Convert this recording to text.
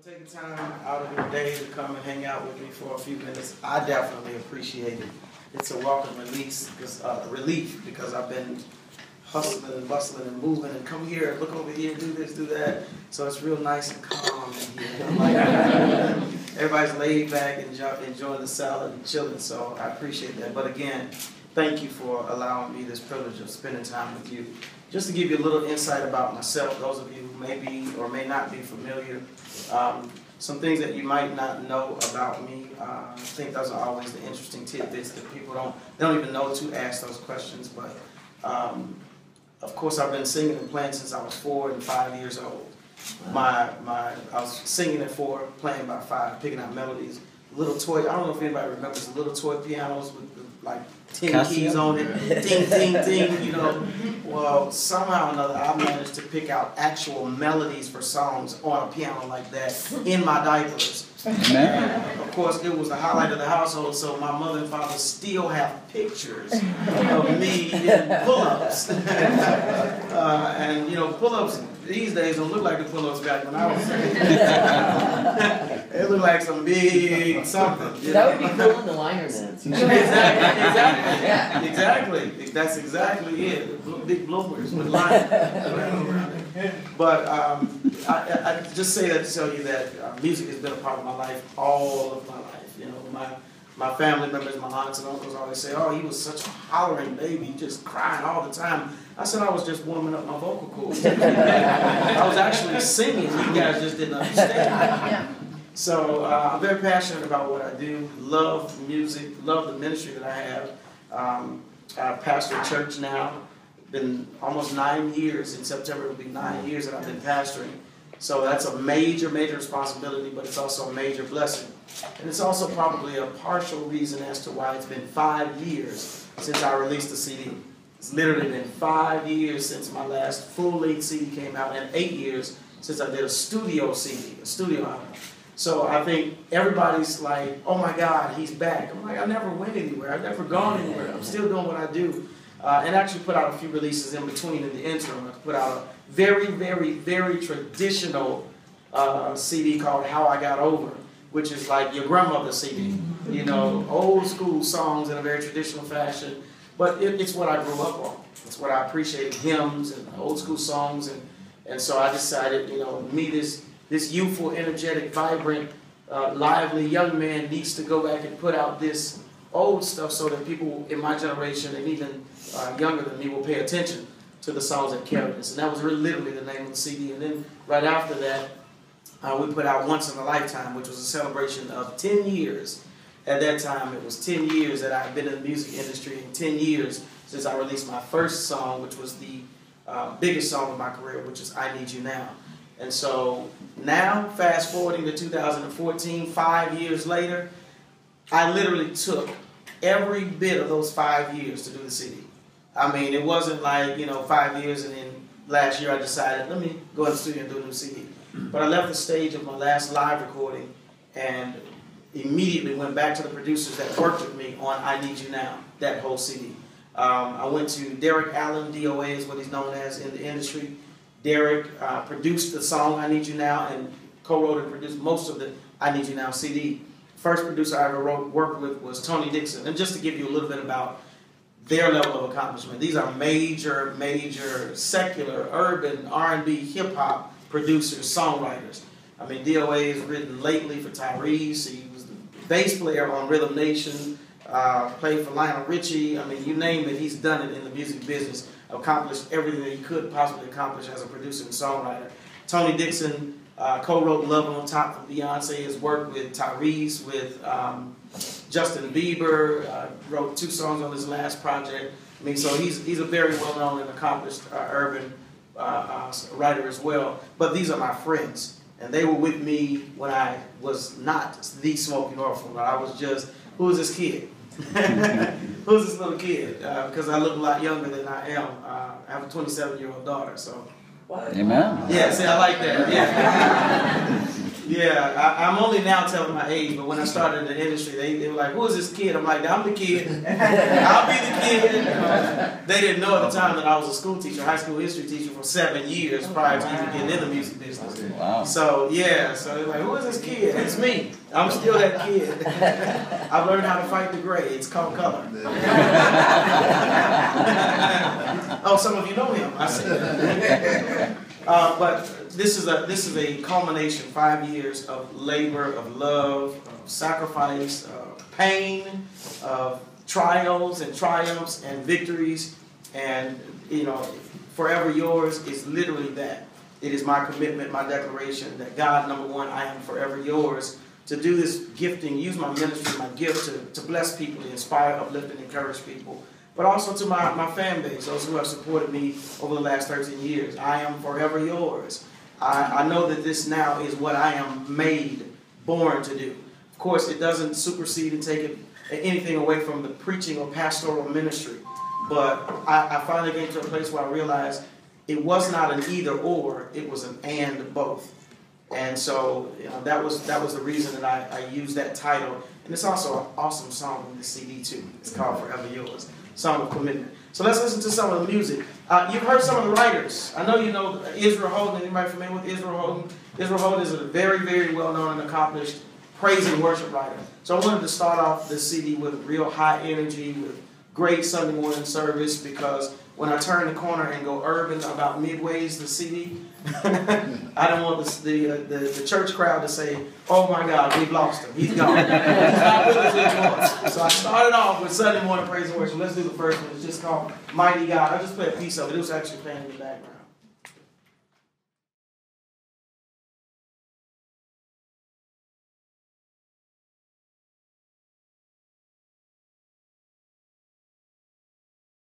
Taking time out of your day to come and hang out with me for a few minutes, I definitely appreciate it. It's a welcome relief because I've been hustling and bustling and moving and come here, look over here, do this, do that. So it's real nice and calm in here. Like, everybody's laid back and enjoying the salad and chilling, so I appreciate that. But again, thank you for allowing me this privilege of spending time with you. Just to give you a little insight about myself, those of you who may be or may not be familiar, some things that you might not know about me. I think those are always the interesting tidbits that people don't even know to ask those questions. But of course, I've been singing and playing since I was 4 and 5 years old. I was singing at 4, playing by 5, picking out melodies. Little toy. I don't know if anybody remembers the little toy pianos with like 10 keys on it, ding, ding, ding, you know. Well, somehow or another, I managed to pick out actual melodies for songs on a piano like that in my diapers. And of course, it was the highlight of the household, so my mother and father still have pictures of me in pull-ups. And, you know, pull-ups these days don't look like the pull-ups back when I was They look like some big something. That would be cool in the liner dance. Exactly. That's exactly it. Big bloopers with lines. But I just say that to tell you that music has been a part of my life all of my life. You know, my family members, my aunts and uncles always say, "Oh, he was such a hollering baby, just crying all the time." I said I was just warming up my vocal cords. I was actually singing. You guys just didn't understand. So I'm very passionate about what I do. Love music. Love the ministry that I have. I pastor a church now. Been almost 9 years. In September it will be 9 years that I've been pastoring. So that's a major, major responsibility, but it's also a major blessing. And it's also probably a partial reason as to why it's been 5 years since I released a CD. It's literally been 5 years since my last full-length CD came out, and 8 years since I did a studio CD, a studio album. So I think everybody's like, "Oh my God, he's back." I'm like, I never went anywhere. I've never gone anywhere. I'm still doing what I do. And actually put out a few releases in between in the interim. I put out a very, very, very traditional CD called How I Got Over, which is like your grandmother's CD. You know, old school songs in a very traditional fashion. But it's what I grew up on. It's what I appreciated, hymns and old school songs. And so I decided, you know, me, this youthful, energetic, vibrant, lively young man needs to go back and put out this old stuff so that people in my generation and even younger than me will pay attention to the songs that carry us. And that was literally the name of the CD. And then right after that, we put out Once in a Lifetime, which was a celebration of 10 years. At that time, it was 10 years that I've been in the music industry, and 10 years since I released my first song, which was the biggest song of my career, which is I Need You Now. And so now, fast forwarding to 2014, 5 years later, I literally took every bit of those 5 years to do the CD. I mean, it wasn't like, you know, 5 years and then last year I decided, let me go in the studio and do a new CD. But I left the stage of my last live recording and immediately went back to the producers that worked with me on I Need You Now, that whole CD. I went to Derek Allen, DOA is what he's known as in the industry. Derek produced the song I Need You Now and co-wrote and produced most of the I Need You Now CD. First producer I ever worked with was Tony Dixon. And just to give you a little bit about their level of accomplishment, these are major, major secular, urban, R&B, hip-hop producers, songwriters. I mean, DOA has written lately for Tyrese. He was the bass player on Rhythm Nation, played for Lionel Richie. I mean, you name it, he's done it in the music business, accomplished everything that he could possibly accomplish as a producer and songwriter. Tony Dixon co-wrote Love on Top for Beyonce, has worked with Tyrese, with Justin Bieber, wrote 2 songs on his last project. I mean, so he's a very well-known and accomplished urban writer as well. But these are my friends, and they were with me when I was not the Smokie Norful. I was just, who is this kid? Who's this little kid? Because I look a lot younger than I am. I have a 27-year-old daughter, so. Amen. Yeah, see, I like that. Yeah. Yeah, I'm only now telling my age, but when I started in the industry, they were like, "Who is this kid?" I'm like, "I'm the kid. I'll be the kid." They didn't know at the time that I was a school teacher, high school history teacher for 7 years prior to even getting in the music business. Wow. So yeah, so they're like, "Who is this kid?" It's me. I'm still that kid. I've learned how to fight the gray. It's called color. Oh, some of you know him. I see. But this is a culmination, 5 years of labor, of love, of sacrifice, of pain, of trials and triumphs and victories, and forever yours is literally that. It is my commitment, my declaration that God, number one, I am forever yours, to do this gifting, use my ministry, my gift to bless people, to inspire, uplift, and encourage people. But also to my fan base, those who have supported me over the last 13 years. I am forever yours. I know that this now is what I am made, born to do. Of course, it doesn't supersede and take anything away from the preaching or pastoral ministry. But I finally came to a place where I realized it was not an either or, it was an and both. And so that was the reason that I used that title. And it's also an awesome song on the CD too. It's called Forever Yours, Song of Commitment. So let's listen to some of the music. You've heard some of the writers. I know you know Israel Holden. Anybody familiar with Israel Holden? Israel Holden is a very, very well-known and accomplished praise and worship writer. So I wanted to start off this CD with real high energy, with great Sunday morning service, because when I turn the corner and go urban about midways the CD, I don't want the church crowd to say, "Oh my God, we've lost him. He's gone." He's not with us anymore. So I started off with Sunday morning praise and worship. Let's do the first one. It's just called Mighty God. I'll just play a piece of it. It was actually playing in the background.